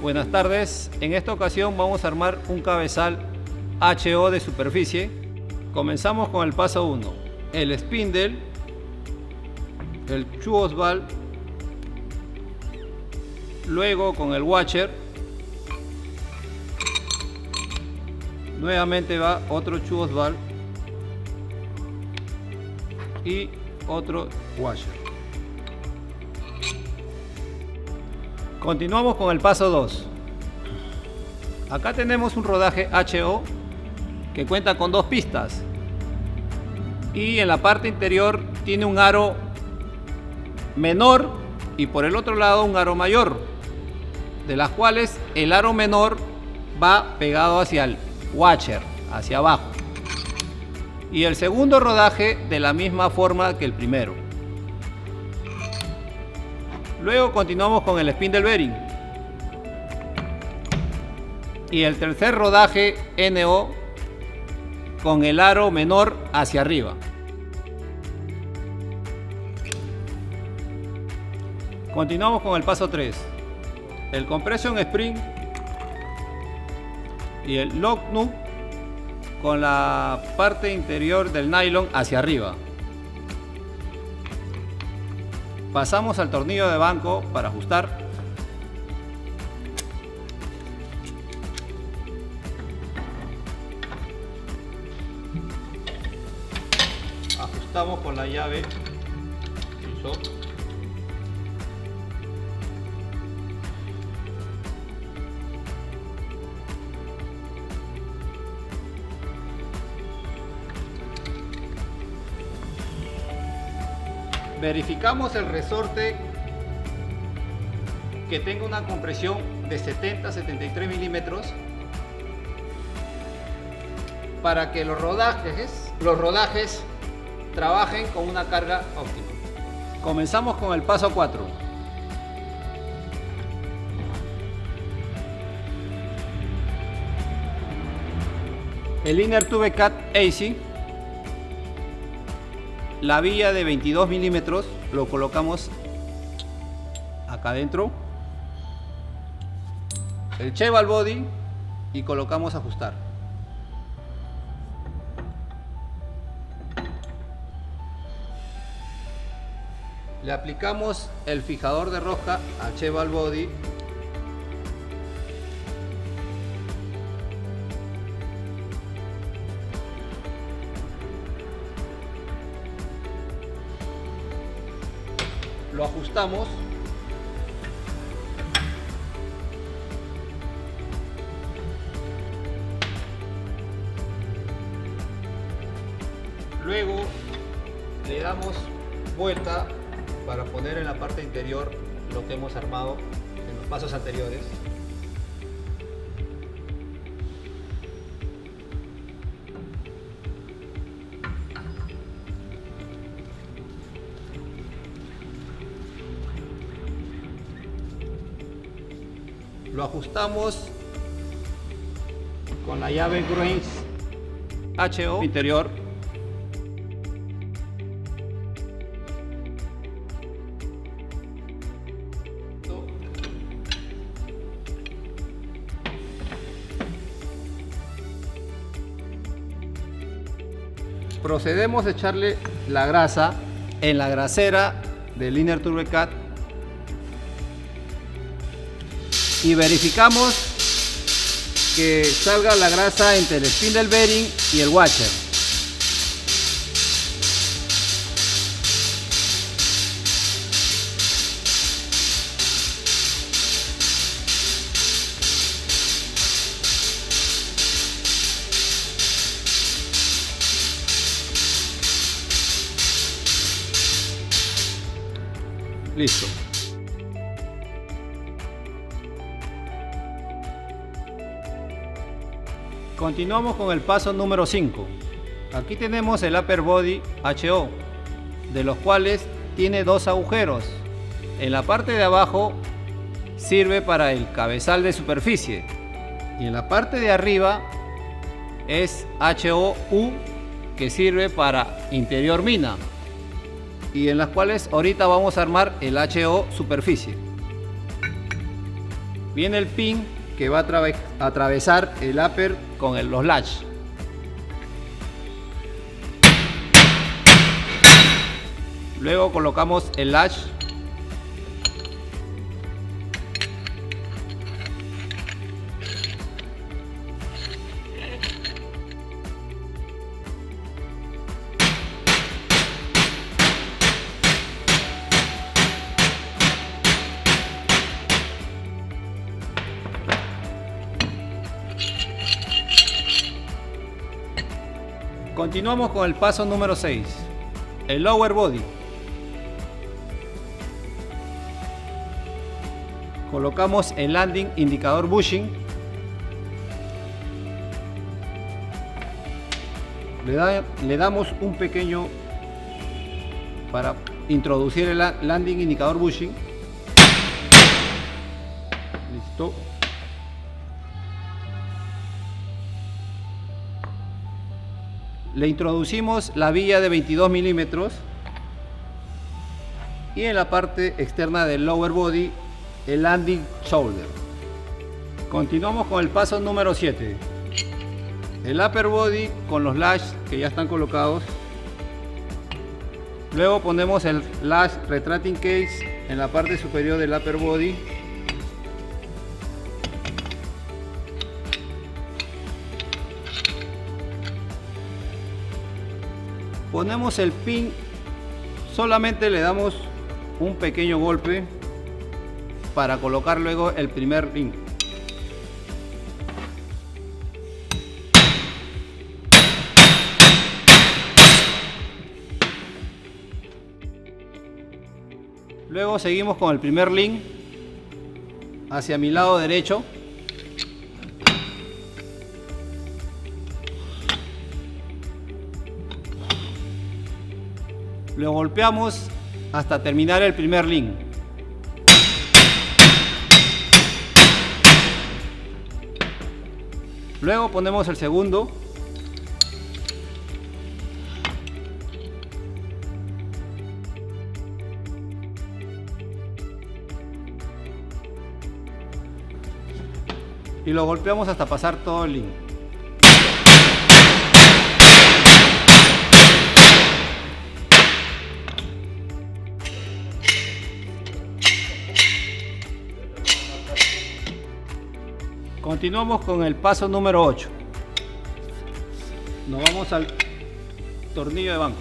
Buenas tardes, en esta ocasión vamos a armar un cabezal HO de superficie. Comenzamos con el paso 1, el spindle, el chuos valve, luego con el washer, nuevamente va otro chuos valve y otro washer. Continuamos con el paso 2. Acá tenemos un rodaje HO que cuenta con 2 pistas y en la parte interior tiene un aro menor y por el otro lado un aro mayor, de las cuales el aro menor va pegado hacia el washer, hacia abajo, y el segundo rodaje de la misma forma que el primero. Luego continuamos con el spindle bearing y el tercer rodaje NO con el aro menor hacia arriba. Continuamos con el paso 3, el compression spring y el lock nut con la parte interior del nylon hacia arriba. Pasamos al tornillo de banco para ajustar. Ajustamos con la llave piso. Verificamos el resorte que tenga una compresión de 70-73 milímetros para que los rodajes trabajen con una carga óptima. Comenzamos con el paso 4. El Inner Tube Cut AC, la villa de 22 milímetros, lo colocamos acá adentro, el cheval body y colocamos ajustar. Le aplicamos el fijador de rosca al cheval body . Lo ajustamos . Luego le damos vuelta para poner en la parte interior lo que hemos armado en los pasos anteriores. Lo ajustamos con la llave Groins HO interior . Procedemos a echarle la grasa en la grasera del Inner Tube Cut y verificamos que salga la grasa entre el spindle bearing y el washer. Listo. Continuamos con el paso número 5. Aquí tenemos el upper body HO, de los cuales tiene 2 agujeros. En la parte de abajo sirve para el cabezal de superficie y en la parte de arriba es HOU, que sirve para interior mina, y en las cuales ahorita vamos a armar el HO superficie. Viene el pin que va a atravesar el upper con los latch. Luego colocamos el latch. Continuamos con el paso número 6, el lower body. Colocamos el landing indicador bushing. Le damos un pequeño para introducir el landing indicador bushing. Listo. Le introducimos la villa de 22 milímetros y en la parte externa del lower body el landing shoulder. Continuamos con el paso número 7, el upper body con los latch que ya están colocados. Luego ponemos el latch retracting case en la parte superior del upper body. Ponemos el pin, solamente le damos un pequeño golpe para colocar luego el primer pin. Luego seguimos con el primer link hacia mi lado derecho. Lo golpeamos hasta terminar el primer link. Luego ponemos el segundo. Y lo golpeamos hasta pasar todo el link. Continuamos con el paso número 8. Nos vamos al tornillo de banco.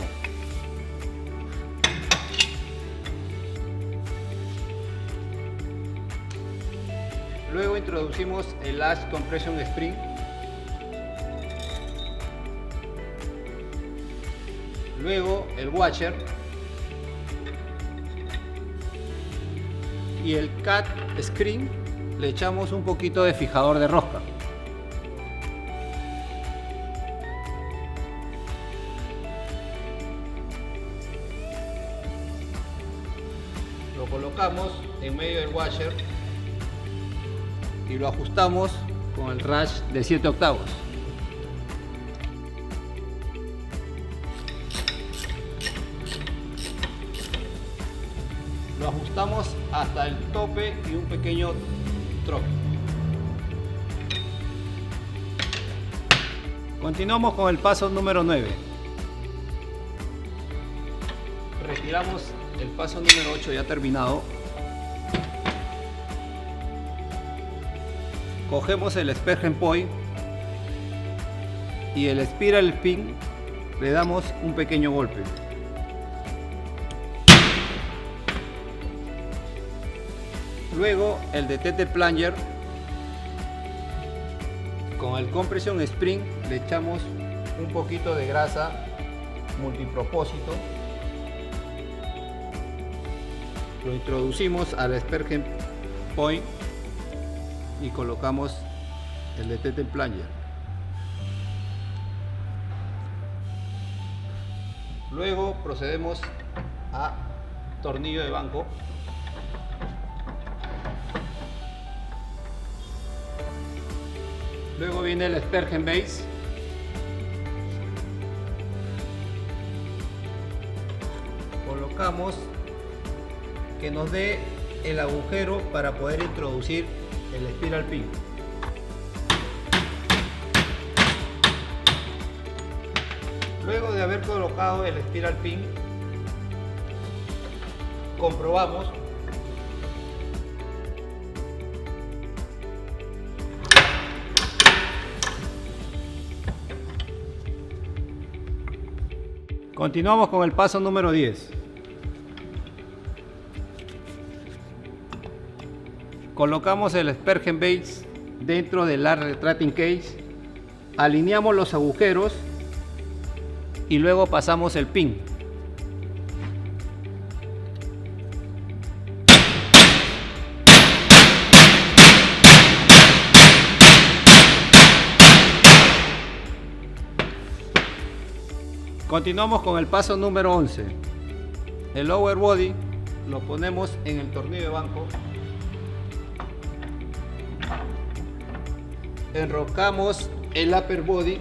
Luego introducimos el latch compression spring. Luego el washer. Y el cat screen le echamos un poquito de fijador de rosca. Lo colocamos en medio del washer y lo ajustamos con el ratch de 7 octavos. Lo ajustamos hasta el tope y un pequeño troque. Continuamos con el paso número 9. Retiramos el paso número 8 ya terminado. Cogemos el Spergen point y el spiral pin le damos un pequeño golpe. Luego el detente plunger con el compression spring le echamos un poquito de grasa multipropósito. Lo introducimos al Spergen point y colocamos el detente plunger. Luego procedemos a tornillo de banco. Luego viene el Spergen base. Colocamos que nos dé el agujero para poder introducir el spiral pin. Luego de haber colocado el spiral pin, comprobamos Continuamos con el paso número 10. Colocamos el Spergen base dentro del Large Retracting Case, alineamos los agujeros y luego pasamos el pin. Continuamos con el paso número 11. El lower body lo ponemos en el tornillo de banco, enroscamos el upper body,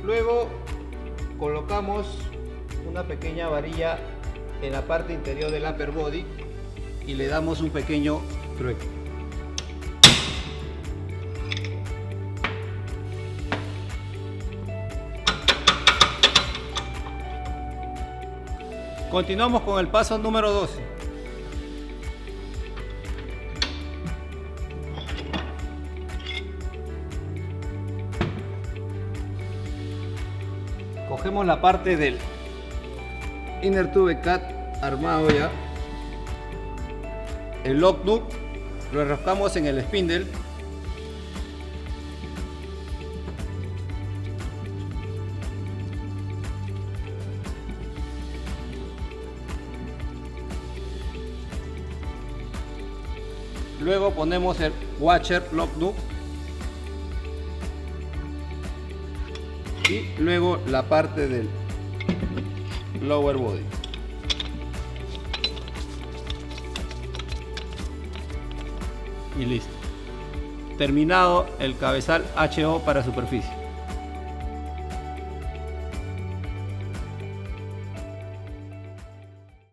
luego colocamos una pequeña varilla en la parte interior del upper body y le damos un pequeño trueque. Continuamos con el paso número 12. Cogemos la parte del inner tube cat armado ya, el lock nut lo enroscamos en el spindle, luego ponemos el washer lock nut y luego la parte del lower body. Y listo. Terminado el cabezal HO para superficie.